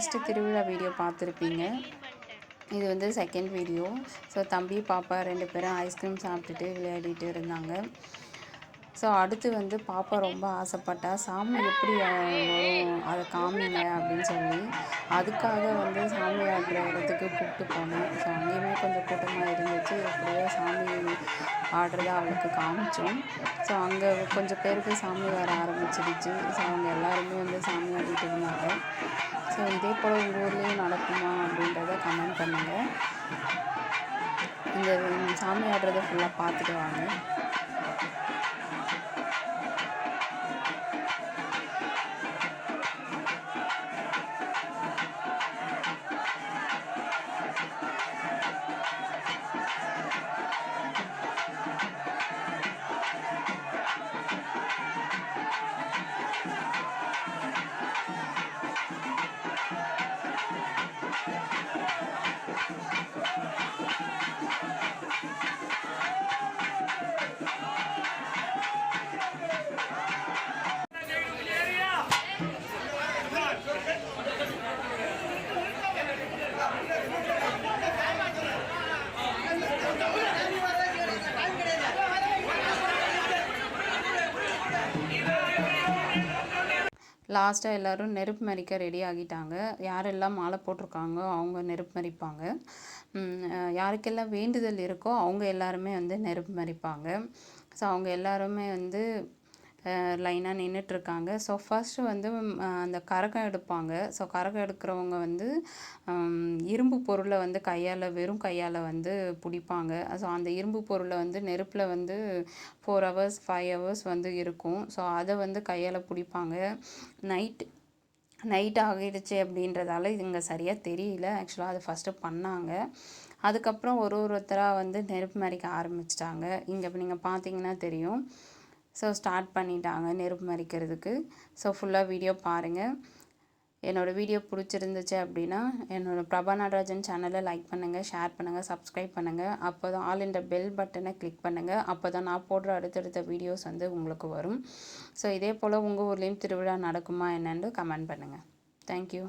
First திருவிழா video பார்த்துருப்பீங்க. இது வந்து செகண்ட் வீடியோ. ஸோ தம்பி பாப்பா 2 பேரும் ஐஸ்கிரீம் சாப்பிட்டுட்டு விளையாடிட்டு இருந்தாங்க. ஸோ அடுத்து வந்து பாப்பா ரொம்ப ஆசைப்பட்டா, சாமி எப்படி வரும் அதை காமிங்க அப்படின்னு சொல்லி, அதுக்காக வந்து சாமி ஆடுற இடத்துக்கு கூப்பிட்டு போனேன். ஸோ அங்கேயுமே கொஞ்சம் கூட்டமாக இருந்துச்சு. எப்படியோ சாமி ஆடுறத அவளுக்கு காமிச்சோம். ஸோ அங்கே கொஞ்சம் பேருக்கு சாமி வர ஆரம்பிச்சிடுச்சு. ஸோ அவங்க எல்லாருமே வந்து சாமி ஆடிட்டு இருந்தாங்க. ஸோ இதே போல் உங்கள் ஊர்லேயும் நடக்குமா அப்படின்றத கமெண்ட் பண்ணுங்கள். இந்த சாமி ஆடுறதை ஃபுல்லாக பார்த்துட்டு வாங்க. லாஸ்ட்டாக எல்லோரும் நெருப்பு மரிக்க ரெடி ஆகிட்டாங்க. யாரெல்லாம் மாலை போட்டிருக்காங்களோ அவங்க நெருப்பு மரிப்பாங்க. யாருக்கெல்லாம் வேண்டுதல் இருக்கோ அவங்க எல்லாருமே வந்து நெருப்பு மரிப்பாங்க. ஸோ அவங்க எல்லாருமே வந்து லைனாக நின்றுட்டுருக்காங்க. ஸோ ஃபஸ்ட்டு வந்து அந்த கரகம் எடுப்பாங்க. ஸோ கரகம் எடுக்கிறவங்க வந்து இரும்பு பொருளை வந்து வெறும் கையால் வந்து பிடிப்பாங்க. ஸோ அந்த இரும்பு பொருளை வந்து நெருப்பில் வந்து 4 ஹவர்ஸ் 5 ஹவர்ஸ் வந்து இருக்கும். ஸோ அதை வந்து கையால் பிடிப்பாங்க. நைட் ஆகிடுச்சு அப்படின்றதால இங்கே சரியாக தெரியல. ஆக்சுவலாக அது ஃபஸ்ட்டு பண்ணாங்க. அதுக்கப்புறம் ஒருத்தராக வந்து நெருப்பு மரிக்க ஆரம்பிச்சிட்டாங்க. இங்கே இப்போ நீங்கள் பார்த்தீங்கன்னா தெரியும். ஸோ ஸ்டார்ட் பண்ணிட்டாங்க நெருப்பு மரிக்கிறதுக்கு. ஸோ ஃபுல்லாக வீடியோ பாருங்கள். என்னோடய வீடியோ பிடிச்சிருந்துச்சு அப்படின்னா என்னோடய பிரபா நடராஜன் சேனலை லைக் பண்ணுங்கள், ஷேர் பண்ணுங்கள், சப்ஸ்கிரைப் பண்ணுங்கள். அப்போ தான் ஆல் இந்த பெல் பட்டனை கிளிக் பண்ணுங்கள். அப்போ தான் நான் போடுற அடுத்தடுத்த வீடியோஸ் வந்து உங்களுக்கு வரும். ஸோ இதே போல் உங்கள் ஊர்லேயும் திருவிழா நடக்குமா என்னன்னு கமெண்ட் பண்ணுங்கள். தேங்க்யூ.